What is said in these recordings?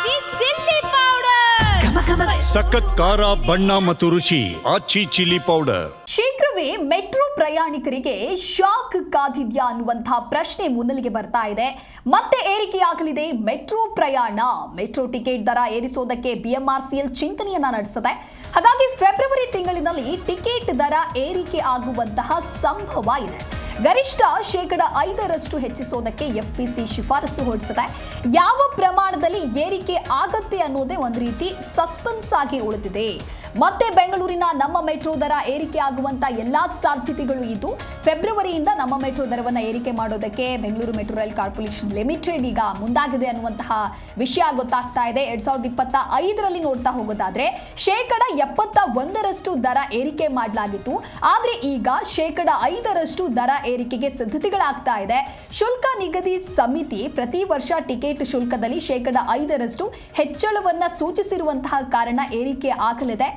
ಆಚಿ chilli powder ಸಖತ್ ಖಾರ ಬಣ್ಣ ಮತ್ತು ರುಚಿ ಆಚಿ ಚಿಲ್ಲಿ ಪೌಡರ್. ಶೀಘ್ರವೇ ಮೆಟ್ರೋ ಪ್ರಯಾಣಿಕರಿಗೆ ಶಾಕ್ ಕಾದಿದ್ಯಾ ಅನ್ನುವಂತಹ ಪ್ರಶ್ನೆ ಮುನ್ನೆಲೆಗೆ ಬರ್ತಾ ಇದೆ. ಮತ್ತೆ ಏರಿಕೆಯಾಗಲಿದೆ ಮೆಟ್ರೋ ಪ್ರಯಾಣ. ಮೆಟ್ರೋ ಟಿಕೆಟ್ ದರ ಏರಿಸೋದಕ್ಕೆ ಬಿಎಂಆರ್ಸಿಎಲ್ ಚಿಂತನೆಯನ್ನ ನಡೆಸಿದೆ. ಹಾಗಾಗಿ ಫೆಬ್ರವರಿ ತಿಂಗಳಿನಲ್ಲಿ ಟಿಕೆಟ್ ದರ ಏರಿಕೆ ಆಗುವಂತಹ ಸಂಭವ ಇದೆ. ಗರಿಷ್ಠ 5% ಹೆಚ್ಚಿಸೋದಕ್ಕೆ ಎಫ್ಪಿಸಿ ಶಿಫಾರಸು ಹೊರಡಿಸಿದೆ. ಯಾವ ಪ್ರಮಾಣದಲ್ಲಿ ಏರಿಕೆ ಆಗತ್ತೆ ಅನ್ನೋದೇ ಒಂದು ರೀತಿ ಸಸ್ಪೆನ್ಸ್ ಆಗಿ ಉಳಿದಿದೆ. ಮತ್ತೆ ಬೆಂಗಳೂರಿನ ನಮ್ಮ ಮೆಟ್ರೋ ದರ ಏರಿಕೆ ಆಗುವಂತ ಎಲ್ಲಾ ಸಾಧ್ಯತೆಗಳು ಇದ್ದು, ಫೆಬ್ರವರಿಯಿಂದ ನಮ್ಮ ಮೆಟ್ರೋ ದರವನ್ನು ಏರಿಕೆ ಮಾಡೋದಕ್ಕೆ Bengaluru metro rail corporation limited ಈಗ ಮುಂದಾಗಿದೆ ಅನ್ನುವಂತಹ ವಿಷಯ ಗೊತ್ತಾಗ್ತಾ ಇದೆ. 2025ರಲ್ಲಿ ನೋಡ್ತಾ ಹೋಗೋದಾದ್ರೆ 71% ದರ ಏರಿಕೆ ಮಾಡಲಾಗಿತ್ತು. ಆದ್ರೆ ಈಗ 5% ದರ ಏರಿಕೆಗೆ ಸಿದ್ಧತೆಗಳಾಗ್ತಾ ಇದೆ. ಶುಲ್ಕ ನಿಗದಿ ಸಮಿತಿ ಪ್ರತಿ ವರ್ಷ ಟಿಕೆಟ್ ಶುಲ್ಕದಲ್ಲಿ 5% ಹೆಚ್ಚಳವನ್ನ ಸೂಚಿಸಿರುವಂತಹ ಕಾರಣ ಏರಿಕೆ ಆಗಲಿದೆ.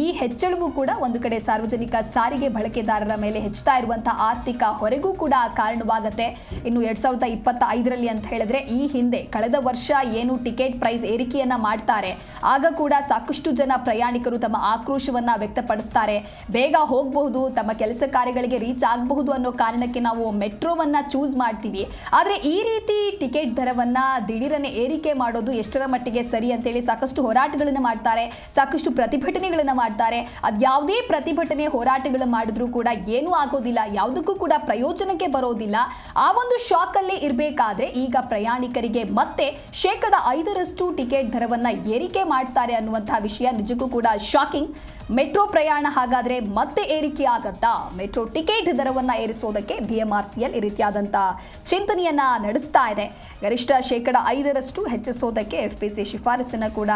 ಈ ಹೆಚ್ಚಳವು ಕೂಡ ಒಂದು ಕಡೆ ಸಾರ್ವಜನಿಕ ಸಾರಿಗೆ ಬಳಕೆದಾರರ ಮೇಲೆ ಹೆಚ್ಚುತ್ತಾ ಇರುವಂತಹ ಆರ್ಥಿಕ ಹೊರೆಗೂ ಕೂಡ ಕಾರಣವಾಗುತ್ತೆ. ಇನ್ನು 2025ರಲ್ಲಿ ಅಂತ ಹೇಳಿದ್ರೆ ಈ ಹಿಂದೆ ಕಳೆದ ವರ್ಷ ಏನು ಟಿಕೆಟ್ ಪ್ರೈಸ್ ಏರಿಕೆಯನ್ನ ಮಾಡ್ತಾರೆ, ಆಗ ಕೂಡ ಸಾಕಷ್ಟು ಜನ ಪ್ರಯಾಣಿಕರು ತಮ್ಮ ಆಕ್ರೋಶವನ್ನ ವ್ಯಕ್ತಪಡಿಸ್ತಾರೆ. ಬೇಗ ಹೋಗಬಹುದು, ತಮ್ಮ ಕೆಲಸ ಕಾರ್ಯಗಳಿಗೆ ರೀಚ್ ಆಗಬಹುದು ಅನ್ನೋ ಕಾರಣಕ್ಕೆ ನಾವು ಮೆಟ್ರೋವನ್ನ ಚೂಸ್ ಮಾಡ್ತೀವಿ. ಆದ್ರೆ ಈ ರೀತಿ ಟಿಕೆಟ್ ದರವನ್ನ ದಿಢೀರನೆ ಏರಿಕೆ ಮಾಡೋದು ಎಷ್ಟರ ಮಟ್ಟಿಗೆ ಸರಿ ಅಂತೇಳಿ ಸಾಕಷ್ಟು ಹೋರಾಟಗಳನ್ನ ಮಾಡ್ತಾರೆ, ಸಾಕಷ್ಟು ಪ್ರತಿಭಟನೆಗಳನ್ನ ಮಾಡ್ತಾರೆ. ಅದ್ಯಾವುದೇ ಪ್ರತಿಭಟನೆ ಹೋರಾಟಗಳು ಮಾಡಿದ್ರೂ ಕೂಡ ಏನೂ ಆಗೋದಿಲ್ಲ, ಯಾವುದಕ್ಕೂ ಕೂಡ ಪ್ರಯೋಜನಕ್ಕೆ ಬರೋದಿಲ್ಲ. ಆ ಒಂದು ಶಾಕ್ ಅಲ್ಲೇ ಇರಬೇಕಾದ್ರೆ ಈಗ ಪ್ರಯಾಣಿಕರಿಗೆ ಮತ್ತೆ 5% ಟಿಕೆಟ್ ದರವನ್ನ ಏರಿಕೆ ಮಾಡ್ತಾರೆ ಅನ್ನುವಂತಹ ವಿಷಯ ನಿಜಕ್ಕೂ ಕೂಡ ಶಾಕಿಂಗ್. ಮೆಟ್ರೋ ಪ್ರಯಾಣ ಹಾಗಾದ್ರೆ ಮತ್ತೆ ಏರಿಕೆ ಆಗತ್ತಾ? ಮೆಟ್ರೋ ಟಿಕೆಟ್ ದರವನ್ನ ಏರಿಸೋದಕ್ಕೆ ಬಿಎಂಆರ್ಸಿಎಲ್ ಈ ರೀತಿಯಾದಂಥ ಚಿಂತನೆಯನ್ನ ನಡೆಸ್ತಾ ಇದೆ. ಗರಿಷ್ಠ 5% ಹೆಚ್ಚಿಸೋದಕ್ಕೆ ಎಫ್ಪಿಸಿ ಶಿಫಾರಸನ್ನ ಕೂಡ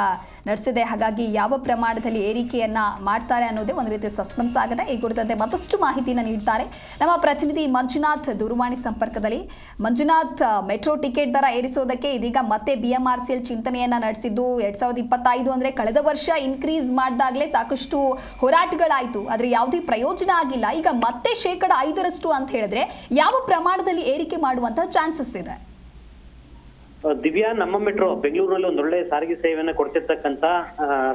ನಡೆಸಿದೆ. ಹಾಗಾಗಿ ಯಾವ ಪ್ರಮಾಣದಲ್ಲಿ ಏರಿಕೆಯನ್ನ ಮಾಡ್ತಾರೆ ಅನ್ನೋದೇ ಒಂದು ರೀತಿ ಸಸ್ಪೆನ್ಸ್ ಆಗಿದೆ. ಈ ಕುರಿತಂತೆ ಮತ್ತಷ್ಟು ಮಾಹಿತಿಯನ್ನು ನೀಡ್ತಾರೆ ನಮ್ಮ ಪ್ರತಿನಿಧಿ ಮಂಜುನಾಥ್ ದೂರವಾಣಿ ಸಂಪರ್ಕದಲ್ಲಿ. ಮಂಜುನಾಥ್, ಮೆಟ್ರೋ ಟಿಕೆಟ್ ದರ ಏರಿಸೋದಕ್ಕೆ ಇದೀಗ ಮತ್ತೆ ಬಿಎಂಆರ್ಸಿಎಲ್ ಚಿಂತನೆಯನ್ನ ನಡೆಸಿದ್ದು 2025 ಅಂದ್ರೆ ಕಳೆದ ವರ್ಷ ಇನ್ಕ್ರೀಸ್ ಮಾಡಿದಾಗಲೇ ಸಾಕಷ್ಟು ಹೋರಾಟಗಳಾಯಿತು, ಆದರೆ ಯಾವುದೇ ಪ್ರಯೋಜನ ಆಗಿಲ್ಲ. ಈಗ ಮತ್ತೆ 5% ಅಂತ ಹೇಳಿದ್ರೆ ಯಾವ ಪ್ರಮಾಣದಲ್ಲಿ ಏರಿಕೆ ಮಾಡುವಂತ ಚಾನ್ಸಸ್ ಇದೆ? ದಿವ್ಯಾ, ನಮ್ಮ ಮೆಟ್ರೋ ಬೆಂಗಳೂರಲ್ಲಿ ಒಂದೊಳ್ಳೆ ಸಾರಿಗೆ ಸೇವೆಯನ್ನು ಕೊಡ್ತಿರ್ತಕ್ಕಂತ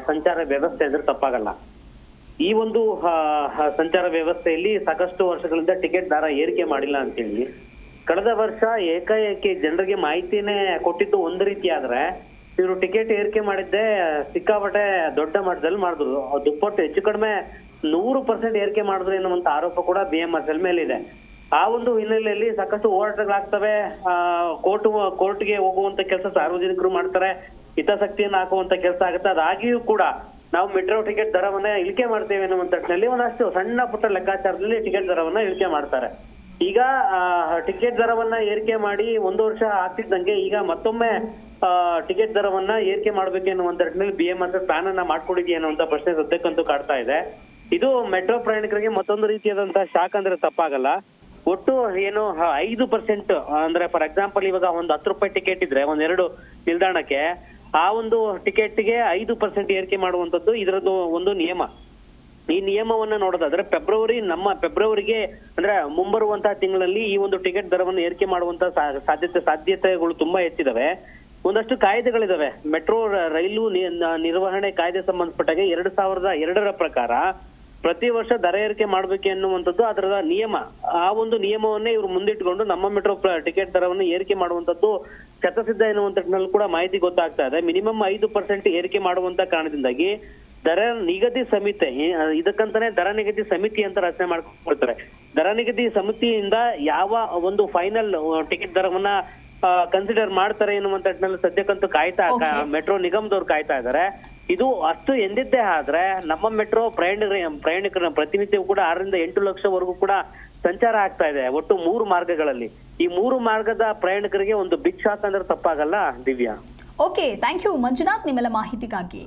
ಸಂಚಾರ ವ್ಯವಸ್ಥೆ ಅಂದ್ರೆ ತಪ್ಪಾಗಲ್ಲ. ಈ ಒಂದು ಸಂಚಾರ ವ್ಯವಸ್ಥೆಯಲ್ಲಿ ಸಾಕಷ್ಟು ವರ್ಷಗಳಿಂದ ಟಿಕೆಟ್ ದರ ಏರಿಕೆ ಮಾಡಿಲ್ಲ ಅಂತೇಳಿ ಕಳೆದ ವರ್ಷ ಏಕಾಏಕಿ ಜನರಿಗೆ ಮಾಹಿತಿನೇ ಕೊಟ್ಟಿದ್ದು ಒಂದು ರೀತಿ ಆದ್ರೆ, ಇವರು ಟಿಕೆಟ್ ಏರಿಕೆ ಮಾಡಿದ್ದೆ ಸಿಕ್ಕಾಪಟ್ಟೆ ದೊಡ್ಡ ಮಟ್ಟದಲ್ಲಿ ಮಾಡಿದ್ರು. ದುಪ್ಪಟ್ಟು ಹೆಚ್ಚು ಕಡಿಮೆ 100% ಏರಿಕೆ ಮಾಡಿದ್ರು ಎನ್ನುವಂತ ಆರೋಪ ಕೂಡ ಬಿಎಂಆರ್ಸಿಎಲ್ ಮೇಲಿದೆ. ಆ ಒಂದು ಹಿನ್ನೆಲೆಯಲ್ಲಿ ಸಾಕಷ್ಟು ಹೋರಾಟಗಳಾಗ್ತವೆ. ಕೋರ್ಟ್ಗೆ ಹೋಗುವಂತ ಕೆಲಸ ಸಾರ್ವಜನಿಕರು ಮಾಡ್ತಾರೆ, ಹಿತಾಸಕ್ತಿಯನ್ನು ಹಾಕುವಂತ ಕೆಲಸ ಆಗುತ್ತೆ. ಅದಾಗಿಯೂ ಕೂಡ ನಾವು ಮೆಟ್ರೋ ಟಿಕೆಟ್ ದರವನ್ನ ಇಳಿಕೆ ಮಾಡ್ತೇವೆ ಅನ್ನುವಂತ ನಿಟ್ಟಿನಲ್ಲಿ ಒಂದಷ್ಟು ಸಣ್ಣ ಪುಟ್ಟ ಲೆಕ್ಕಾಚಾರದಲ್ಲಿ ಟಿಕೆಟ್ ದರವನ್ನ ಇಳಿಕೆ ಮಾಡ್ತಾರೆ. ಈಗ ಟಿಕೆಟ್ ದರವನ್ನ ಏರಿಕೆ ಮಾಡಿ 1 ವರ್ಷ ಆಗ್ತಿದ್ದಂಗೆ ಈಗ ಮತ್ತೊಮ್ಮೆ ಟಿಕೆಟ್ ದರವನ್ನ ಏರಿಕೆ ಮಾಡ್ಬೇಕು ಎನ್ನುವಂತ ನಿಟ್ಟಿನಲ್ಲಿ ಬಿಎಂಆರ್ಸಿಎಲ್ ಪ್ಲಾನ್ ಅನ್ನ ಮಾಡ್ಕೊಂಡಿದೆಯಾ ಅನ್ನುವಂತ ಪ್ರಶ್ನೆ ಸದ್ಯಕ್ಕಂತೂ ಕಾಡ್ತಾ ಇದೆ. ಇದು ಮೆಟ್ರೋ ಪ್ರಯಾಣಿಕರಿಗೆ ಮತ್ತೊಂದು ರೀತಿಯಾದಂತಹ ಶಾಕ್ ಅಂದ್ರೆ ತಪ್ಪಾಗಲ್ಲ. ಒಟ್ಟು ಏನು 5% ಅಂದ್ರೆ ಫಾರ್ ಎಕ್ಸಾಂಪಲ್ ಇವಾಗ ಒಂದು 10 ರೂಪಾಯಿ ಟಿಕೆಟ್ ಇದ್ರೆ ಒಂದೆರಡು ನಿಲ್ದಾಣಕ್ಕೆ ಆ ಒಂದು ಟಿಕೆಟ್ಗೆ 5% ಏರಿಕೆ ಮಾಡುವಂತದ್ದು ಇದರದ್ದು ಒಂದು ನಿಯಮ. ಈ ನಿಯಮವನ್ನ ನೋಡೋದಾದ್ರೆ ಫೆಬ್ರವರಿಗೆ ಅಂದ್ರೆ ಮುಂಬರುವಂತಹ ತಿಂಗಳಲ್ಲಿ ಈ ಒಂದು ಟಿಕೆಟ್ ದರವನ್ನು ಏರಿಕೆ ಮಾಡುವಂತಹ ಸಾಧ್ಯತೆಗಳು ತುಂಬಾ ಹೆಚ್ಚಿದಾವೆ. ಒಂದಷ್ಟು ಕಾಯ್ದೆಗಳಿದಾವೆ. ಮೆಟ್ರೋ ರೈಲು ನಿರ್ವಹಣೆ ಕಾಯ್ದೆ ಸಂಬಂಧಪಟ್ಟಾಗೆ 2002ರ ಪ್ರಕಾರ ಪ್ರತಿ ವರ್ಷ ದರ ಏರಿಕೆ ಮಾಡ್ಬೇಕು ಎನ್ನುವಂಥದ್ದು ಅದರ ನಿಯಮ. ಆ ಒಂದು ನಿಯಮವನ್ನೇ ಇವರು ಮುಂದಿಟ್ಕೊಂಡು ನಮ್ಮ ಮೆಟ್ರೋ ಟಿಕೆಟ್ ದರವನ್ನು ಏರಿಕೆ ಮಾಡುವಂತದ್ದು ಶತಸಿದ್ಧ ಎನ್ನುವಂಥದ್ನಲ್ಲಿ ಕೂಡ ಮಾಹಿತಿ ಗೊತ್ತಾಗ್ತಾ ಇದೆ. ಮಿನಿಮಮ್ 5% ಏರಿಕೆ ಮಾಡುವಂತ ಕಾರಣದಿಂದಾಗಿ ದರ ನಿಗದಿ ಸಮಿತಿ, ಇದಕ್ಕಂತಾನೆ ದರ ನಿಗದಿ ಸಮಿತಿ ಅಂತ ರಚನೆ ಮಾಡ್ಕೊಳ್ತಾರೆ. ದರ ನಿಗದಿ ಸಮಿತಿಯಿಂದ ಯಾವ ಒಂದು ಫೈನಲ್ ಟಿಕೆಟ್ ದರವನ್ನ ಕನ್ಸಿಡರ್ ಮಾಡ್ತಾರೆ ಎನ್ನುವಂತ ಸದ್ಯಕ್ಕಂತೂ ಮೆಟ್ರೋ ನಿಗಮದವ್ರು ಕಾಯ್ತಾ ಇದ್ದಾರೆ. ಇದು ಅಷ್ಟು ಎಂದಿದ್ದೇ ಆದ್ರೆ ನಮ್ಮ ಮೆಟ್ರೋ ಪ್ರಯಾಣಿಕರ ಪ್ರತಿನಿತ್ಯವೂ ಕೂಡ 6ರಿಂದ 8 ಲಕ್ಷವರೆಗೂ ಕೂಡ ಸಂಚಾರ ಆಗ್ತಾ ಇದೆ ಒಟ್ಟು 3 ಮಾರ್ಗಗಳಲ್ಲಿ. ಈ 3 ಮಾರ್ಗದ ಪ್ರಯಾಣಿಕರಿಗೆ ಒಂದು ಬಿಗ್ ಶಾಕ್ ಅಂದ್ರೆ ತಪ್ಪಾಗಲ್ಲ Divya. Okay, thank you Manjunath ನಿಮ್ಮೆಲ್ಲ ಮಾಹಿತಿಗಾಗಿ.